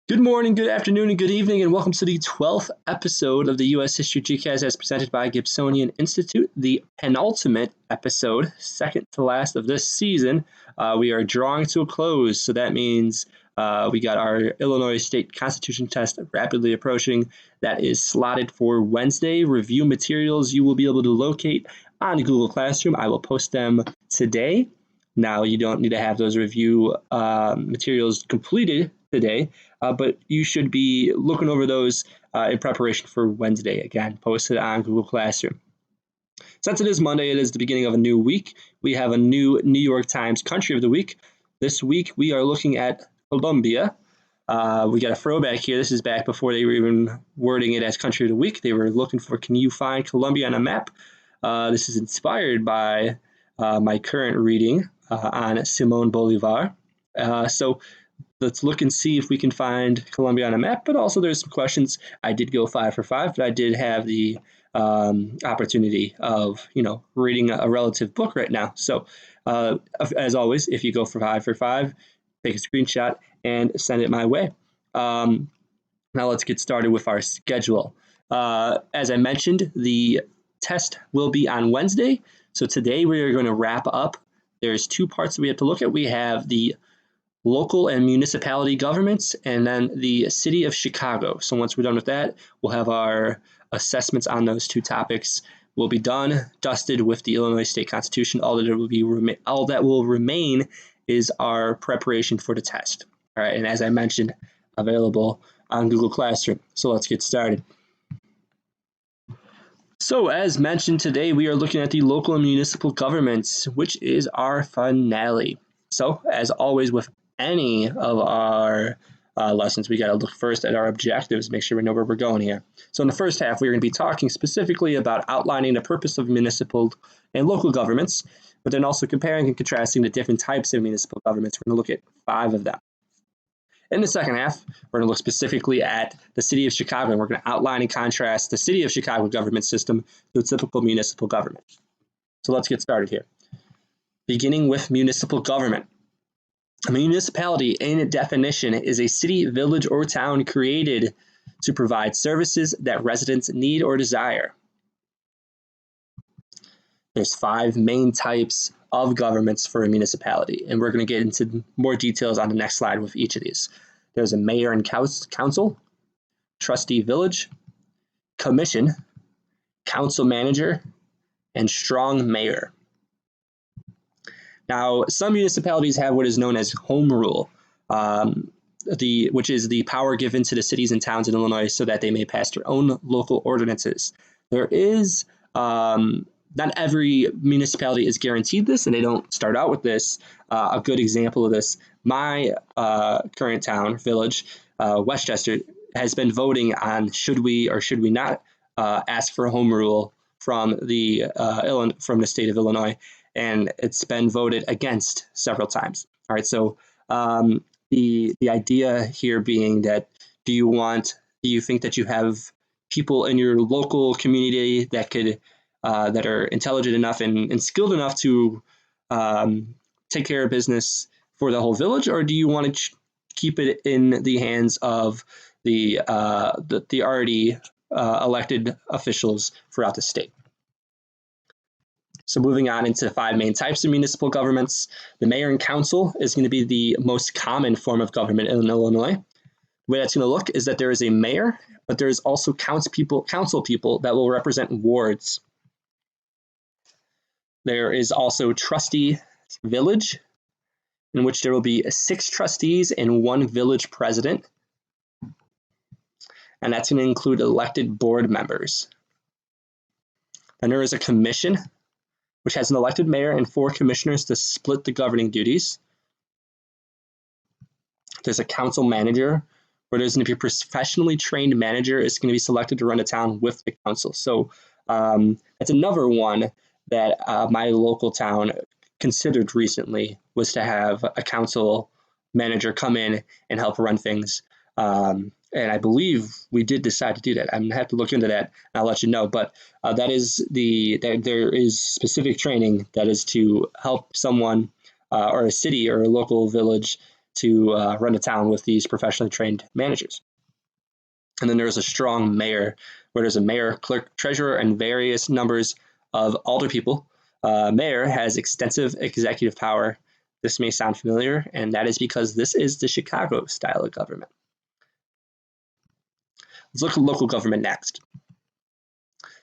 Good morning, good afternoon, and good evening, and welcome to the 12th episode of the U.S. History GCAS as presented by Gibsonian Institute, the penultimate episode, second to last of this season. We are drawing to a close, so that means we got our Illinois State Constitution test rapidly approaching. That is slotted for Wednesday. Review materials you will be able to locate on Google Classroom. I will post them today. Now, you don't need to have those review materials completed today, but you should be looking over those in preparation for Wednesday, again, posted on Google Classroom. Since it is Monday, it is the beginning of a new week. We have a new New York Times Country of the Week. This week, we are looking at Colombia. We got a throwback here. This is back before they were even wording it as Country of the Week. They were looking for, can you find Colombia on a map? This is inspired by my current reading on Simon Bolivar. So let's look and see if we can find Colombia on a map, but also there's some questions. I did go 5 for 5, but I did have the opportunity of, reading a relative book right now. So as always, if you go for 5 for 5, take a screenshot and send it my way. Now let's get started with our schedule. As I mentioned, the test will be on Wednesday. So today we are going to wrap up. There's 2 parts that we have to look at. We have the local and municipality governments, and then the city of Chicago. So once we're done with that, we'll have our assessments on those 2 topics. We'll be done, dusted with the Illinois State Constitution. All that will remain is our preparation for the test. All right, and as I mentioned, available on Google Classroom. So let's get started. So as mentioned today, we are looking at the local and municipal governments, which is our finale. So as always with any of our lessons, we got to look first at our objectives, make sure we know where we're going here. So in the first half, we're going to be talking specifically about outlining the purpose of municipal and local governments, but then also comparing and contrasting the different types of municipal governments. We're going to look at 5 of them. In the second half, we're going to look specifically at the city of Chicago, and we're going to outline and contrast the city of Chicago government system to a typical municipal government. So let's get started here. Beginning with municipal government. A municipality, in definition, is a city, village, or town created to provide services that residents need or desire. There's 5 main types of governments for a municipality, and we're going to get into more details on the next slide with each of these. There's a mayor and council, trustee village, commission, council manager, and strong mayor. Now, some municipalities have what is known as home rule, which is the power given to the cities and towns in Illinois so that they may pass their own local ordinances. There is not every municipality is guaranteed this, and they don't start out with this. A good example of this, my current town, village, Westchester, has been voting on should we or should we not ask for a home rule from the state of Illinois, and it's been voted against several times. All right, so the idea here being that do you think that you have people in your local community that could that are intelligent enough and skilled enough to take care of business for the whole village, or do you want to keep it in the hands of the already elected officials throughout the state? So moving on into 5 main types of municipal governments, the mayor and council is going to be the most common form of government in Illinois. The way that's going to look is that there is a mayor, but there is also council people that will represent wards. There is also trustee village, in which there will be 6 trustees and 1 village president. And that's going to include elected board members. Then there is a commission, which has an elected mayor and 4 commissioners to split the governing duties. There's a council manager, where there's going to be a professionally trained manager is going to be selected to run the town with the council. So that's another one that my local town considered recently, was to have a council manager come in and help run things. And I believe we did decide to do that. I'm going to have to look into that, and I'll let you know. But there is specific training that is to help someone or a city or a local village to run a town with these professionally trained managers. And then there's a strong mayor, where there's a mayor, clerk, treasurer, and various numbers of alder people. Mayor has extensive executive power. This may sound familiar, and that is because this is the Chicago style of government. Let's look at local government next.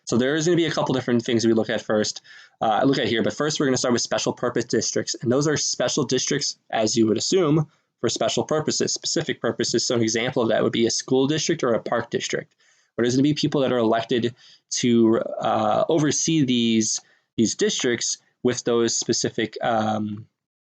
So there is going to be a couple different things we look at first. Look at here, but first we're going to start with special purpose districts, and those are special districts, as you would assume, for special purposes, specific purposes. So an example of that would be a school district or a park district, where there's going to be people that are elected to oversee these districts with those specific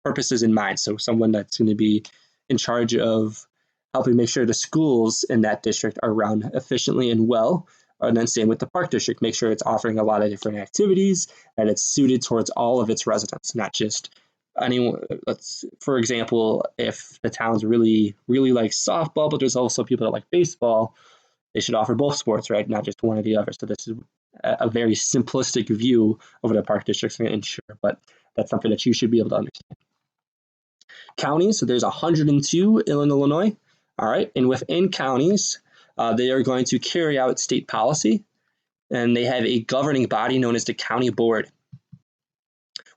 purposes in mind. So someone that's going to be in charge of helping make sure the schools in that district are run efficiently and well. And then same with the park district, make sure it's offering a lot of different activities and it's suited towards all of its residents, not just anyone. For example, if the town's really like softball, but there's also people that like baseball, they should offer both sports, right? Not just one or the other. So this is a very simplistic view of what a park district's going to ensure, but that's something that you should be able to understand. Counties, so there's 102 in Illinois. All right, and within counties, they are going to carry out state policy, and they have a governing body known as the county board.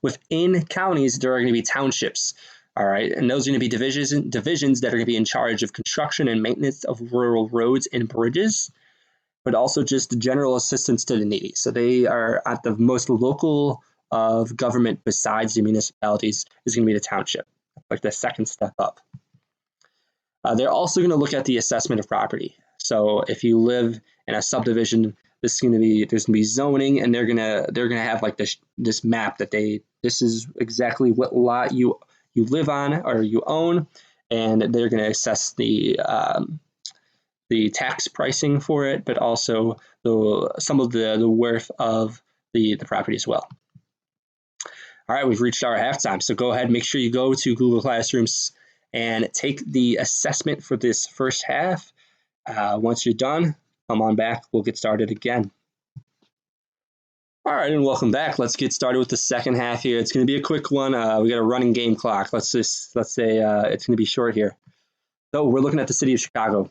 Within counties, there are going to be townships, all right, and those are going to be divisions that are going to be in charge of construction and maintenance of rural roads and bridges, but also just general assistance to the needy. So they are at the most local of government besides the municipalities is going to be the township, like the second step up. They're also going to look at the assessment of property. So if you live in a subdivision, there's going to be zoning, and they're going to have like this map that this is exactly what lot you live on or you own, and they're going to assess the tax pricing for it, but also some of the worth of the property as well. All right, we've reached our halftime, so go ahead, make sure you go to Google Classrooms and take the assessment for this first half. Once you're done, come on back. We'll get started again. All right, and welcome back. Let's get started with the second half here. It's going to be a quick one. We got a running game clock. Let's say it's going to be short here. So we're looking at the city of Chicago. The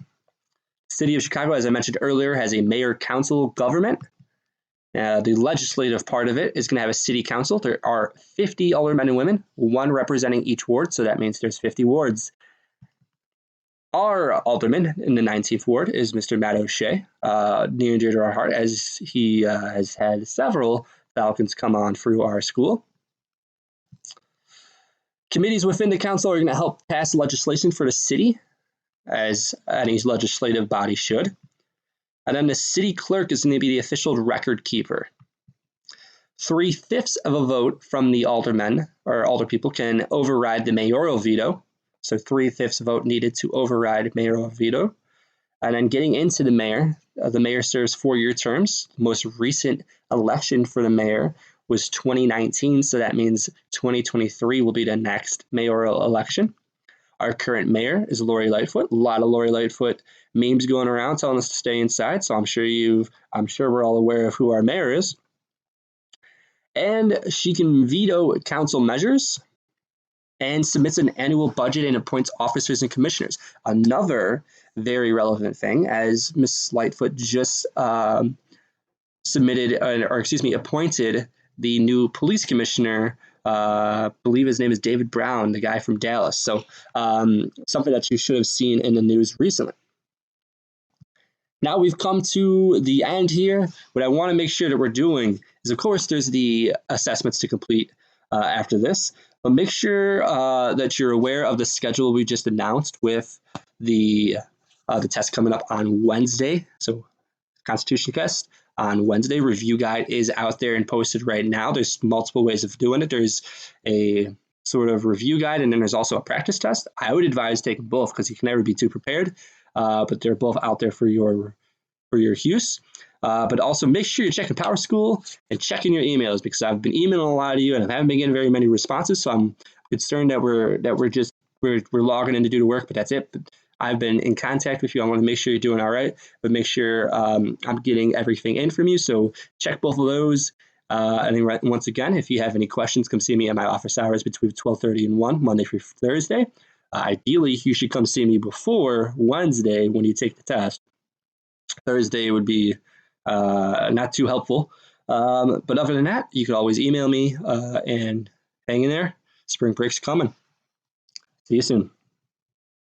city of Chicago, as I mentioned earlier, has a mayor-council government. The legislative part of it is going to have a city council. There are 50 aldermen and women, one representing each ward, so that means there's 50 wards. Our alderman in the 19th ward is Mr. Matt O'Shea, near and dear to our heart, as he has had several Falcons come on through our school. Committees within the council are going to help pass legislation for the city, as any legislative body should. And then the city clerk is going to be the official record keeper. 3/5 of a vote from the aldermen or alder people can override the mayoral veto. So 3/5 vote needed to override mayoral veto. And then getting into the mayor serves 4-year terms. The most recent election for the mayor was 2019, so that means 2023 will be the next mayoral election. Our current mayor is Lori Lightfoot. A lot of Lori Lightfoot memes going around telling us to stay inside, so I'm sure we're all aware of who our mayor is. And she can veto council measures and submits an annual budget and appoints officers and commissioners. Another very relevant thing, as Ms. Lightfoot just appointed the new police commissioner. I believe his name is David Brown, the guy from Dallas. So something that you should have seen in the news recently. Now we've come to the end here. What I want to make sure that we're doing is, of course, there's the assessments to complete after this, but make sure that you're aware of the schedule we just announced with the test coming up on Wednesday. So Constitution test on Wednesday. Review guide is out there and posted right now. There's multiple ways of doing it. There's a sort of review guide, and then there's also a practice test. I would advise taking both because you can never be too prepared, but they're both out there for your use. But also make sure you're checking Power School and checking your emails, because I've been emailing a lot of you and I haven't been getting very many responses. So I'm concerned that we're logging in to do the work, but that's it. But I've been in contact with you. I want to make sure you're doing all right, but make sure I'm getting everything in from you. So check both of those. And then once again, if you have any questions, come see me at my office hours between 12:30 and 1, Monday through Thursday. Ideally, you should come see me before Wednesday when you take the test. Thursday would be not too helpful. But other than that, you can always email me and hang in there. Spring break's coming. See you soon.